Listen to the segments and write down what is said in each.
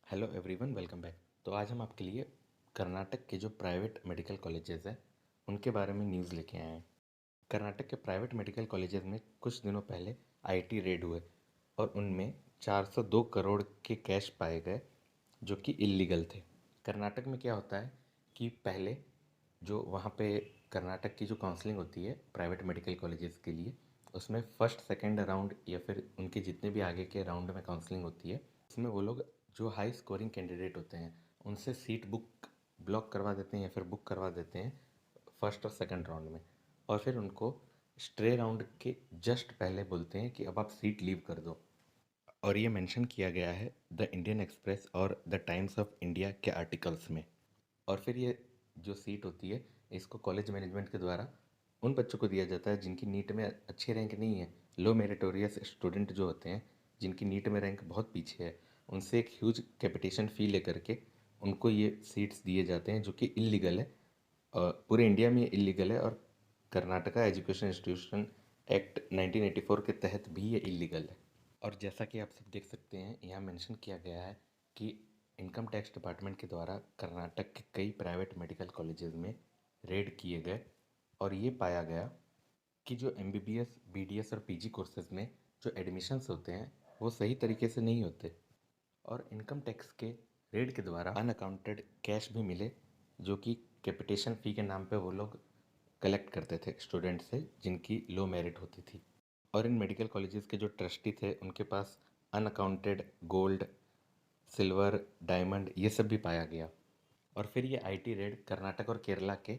Hello everyone, welcome back. तो आज हम आपके लिए कर्नाटक के जो प्राइवेट मेडिकल कॉलेजेस हैं उनके बारे में न्यूज़ लेके आए हैं। कर्नाटक के प्राइवेट मेडिकल कॉलेजेस में कुछ दिनों पहले आईटी रेड हुए और उनमें 402 करोड़ के कैश पाए गए जो कि इलीगल थे। कर्नाटक में क्या होता है कि पहले जो वहाँ पे कर्नाटक की जो काउंसलिंग होती है प्राइवेट मेडिकल कॉलेजेस के लिए, उसमें फर्स्ट सेकंड राउंड या फिर उनके जितने भी आगे के राउंड में काउंसलिंग होती है उसमें वो लोग जो हाई स्कोरिंग कैंडिडेट होते हैं उनसे सीट ब्लॉक करवा देते हैं या फिर बुक करवा देते हैं फर्स्ट और सेकंड राउंड में, और फिर उनको स्ट्रे राउंड के जस्ट पहले बोलते हैं कि अब आप सीट लीव कर दो। और ये मेंशन किया गया है द इंडियन एक्सप्रेस और द टाइम्स ऑफ इंडिया के आर्टिकल्स में। और फिर ये जो सीट होती है इसको कॉलेज मैनेजमेंट के द्वारा उन बच्चों को दिया जाता है जिनकी नीट में अच्छी रैंक नहीं है। लो मेरिटोरियस स्टूडेंट जो होते हैं जिनकी नीट में रैंक बहुत पीछे है, उनसे एक ह्यूज कैपिटेशन फ़ी लेकर के उनको ये सीट्स दिए जाते हैं जो कि इलीगल है। पूरे इंडिया में ये इलीगल है और कर्नाटका एजुकेशन इंस्टीट्यूशन एक्ट 1984 के तहत भी ये इलीगल है। और जैसा कि आप सब देख सकते हैं यहाँ मेंशन किया गया है कि इनकम टैक्स डिपार्टमेंट के द्वारा कर्नाटक के कई प्राइवेट मेडिकल कॉलेजेस में रेड किए गए और ये पाया गया कि जो एमबीबीएस, बीडीएस और पीजी कोर्सेज में जो एडमिशन्स होते हैं वो सही तरीके से नहीं होते। और इनकम टैक्स के रेड के द्वारा अनअकाउंटेड कैश भी मिले जो कि कैपिटेशन फ़ी के नाम पे वो लोग कलेक्ट करते थे स्टूडेंट से जिनकी लो मेरिट होती थी। और इन मेडिकल कॉलेजेस के जो ट्रस्टी थे उनके पास अनअकाउंटेड गोल्ड, सिल्वर, डायमंड ये सब भी पाया गया। और फिर ये आईटी रेड कर्नाटक और केरला के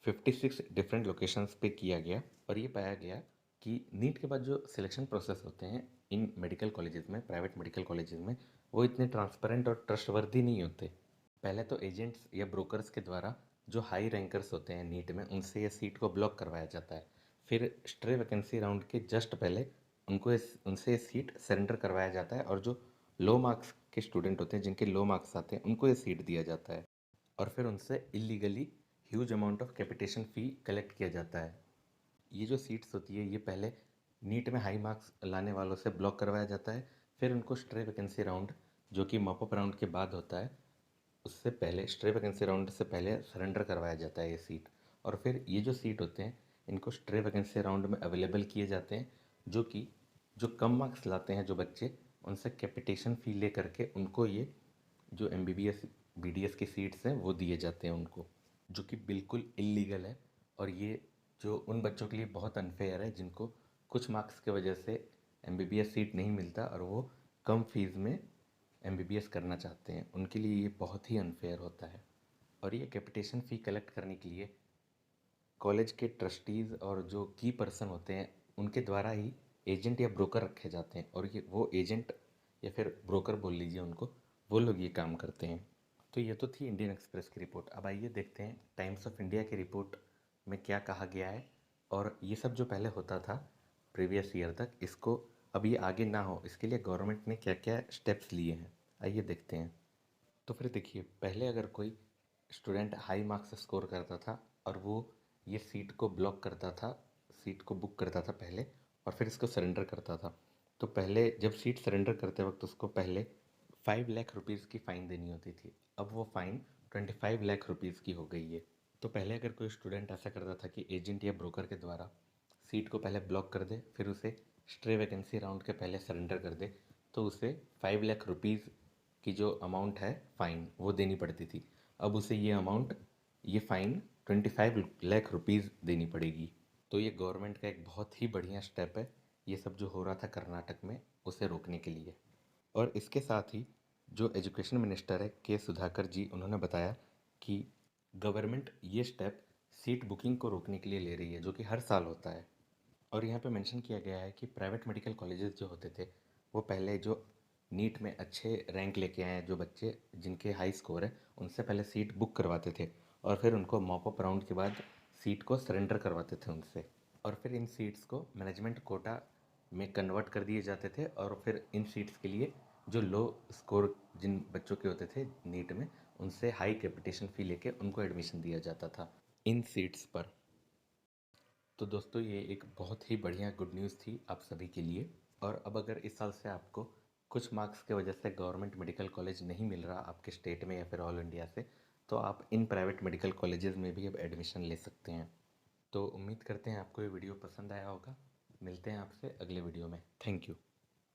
56 डिफरेंट लोकेशंस पे किया गया और ये पाया गया कि नीट के बाद जो सिलेक्शन प्रोसेस होते हैं इन मेडिकल कॉलेजेस में, प्राइवेट मेडिकल कॉलेजेस में, वो इतने ट्रांसपेरेंट और ट्रस्टवर्दी नहीं होते। पहले तो एजेंट्स या ब्रोकर्स के द्वारा जो हाई रैंकर्स होते हैं नीट में उनसे ये सीट को ब्लॉक करवाया जाता है। फिर स्ट्रे वैकेंसी राउंड के जस्ट पहले उनसे ये सीट सरेंडर करवाया जाता है और जो लो मार्क्स के स्टूडेंट होते हैं जिनके लो मार्क्स आते हैं उनको ये सीट दिया जाता है। और फिर उनसे illegally huge amount of capitation fee collect किया जाता है। ये जो सीट्स होती है ये पहले नीट में हाई मार्क्स लाने वालों से ब्लॉक करवाया जाता है, फिर उनको स्ट्रे वैकेंसी राउंड जो कि मॉपअप राउंड के बाद होता है उससे पहले, स्ट्रे वैकेंसी राउंड से पहले सरेंडर करवाया जाता है ये सीट। और फिर ये जो सीट होते हैं इनको स्ट्रे वैकेंसी राउंड में अवेलेबल किए जाते हैं जो कि जो कम मार्क्स लाते हैं जो बच्चे उनसे कैपिटेशन फ़ी ले करके उनको ये जो एमबीबीएस बीडीएस की सीट्स हैं वो दिए जाते हैं उनको, जो कि बिल्कुल इलीगल है। और ये जो उन बच्चों के लिए बहुत अनफेयर है जिनको कुछ मार्क्स की वजह से एमबीबीएस सीट नहीं मिलता और वो कम फीस में एमबीबीएस करना चाहते हैं, उनके लिए ये बहुत ही अनफेयर होता है। और ये कैपिटेशन फ़ी कलेक्ट करने के लिए कॉलेज के ट्रस्टीज़ और जो की पर्सन होते हैं उनके द्वारा ही एजेंट या ब्रोकर रखे जाते हैं और ये वो एजेंट या फिर ब्रोकर बोल लीजिए उनको, वो लोग ये काम करते हैं। तो ये तो थी इंडियन एक्सप्रेस की रिपोर्ट। अब आइए देखते हैं टाइम्स ऑफ इंडिया की रिपोर्ट में क्या कहा गया है। और ये सब जो पहले होता था प्रीवियस ईयर तक, इसको अब ये आगे ना हो इसके लिए गवर्नमेंट ने क्या क्या स्टेप्स लिए हैं, आइए देखते हैं। तो फिर देखिए, पहले अगर कोई स्टूडेंट हाई मार्क्स स्कोर करता था और वो ये सीट को ब्लॉक करता था, सीट को बुक करता था पहले और फिर इसको सरेंडर करता था, तो पहले जब सीट सरेंडर करते वक्त उसको पहले 5 लाख रुपीज़ की फ़ाइन देनी होती थी। अब वो फ़ाइन 25 लाख रुपीज़ की हो गई है। तो पहले अगर कोई स्टूडेंट ऐसा करता था कि एजेंट या ब्रोकर के द्वारा सीट को पहले ब्लॉक कर दे फिर उसे स्ट्रे वैकेंसी राउंड के पहले सरेंडर कर दे, तो उसे 5 लाख रुपीज़ की जो अमाउंट है फ़ाइन वो देनी पड़ती थी। अब उसे ये फ़ाइन 25 लाख रुपीज़ देनी पड़ेगी। तो ये गवर्नमेंट का एक बहुत ही बढ़िया स्टेप है ये सब जो हो रहा था कर्नाटक में उसे रोकने के लिए। और इसके साथ ही जो एजुकेशन मिनिस्टर है के सुधाकर जी, उन्होंने बताया कि गवर्नमेंट ये स्टेप सीट बुकिंग को रोकने के लिए ले रही है जो कि हर साल होता है। और यहाँ पे मेंशन किया गया है कि प्राइवेट मेडिकल कॉलेजेस जो होते थे वो पहले जो नीट में अच्छे रैंक लेके आए हैं जो बच्चे जिनके हाई स्कोर है उनसे पहले सीट बुक करवाते थे और फिर उनको मॉपअप राउंड के बाद सीट को सरेंडर करवाते थे उनसे। और फिर इन सीट्स को मैनेजमेंट कोटा में कन्वर्ट कर दिए जाते थे और फिर इन सीट्स के लिए जो लो स्कोर जिन बच्चों के होते थे नीट में उनसे हाई कैपिटेशन फ़ी लेके उनको एडमिशन दिया जाता था इन सीट्स पर। तो दोस्तों ये एक बहुत ही बढ़िया गुड न्यूज़ थी आप सभी के लिए। और अब अगर इस साल से आपको कुछ मार्क्स की वजह से गवर्नमेंट मेडिकल कॉलेज नहीं मिल रहा आपके स्टेट में या फिर ऑल इंडिया से, तो आप इन प्राइवेट मेडिकल कॉलेजेस में भी अब एडमिशन ले सकते हैं। तो उम्मीद करते हैं आपको ये वीडियो पसंद आया होगा। मिलते हैं आपसे अगले वीडियो में। Thank you.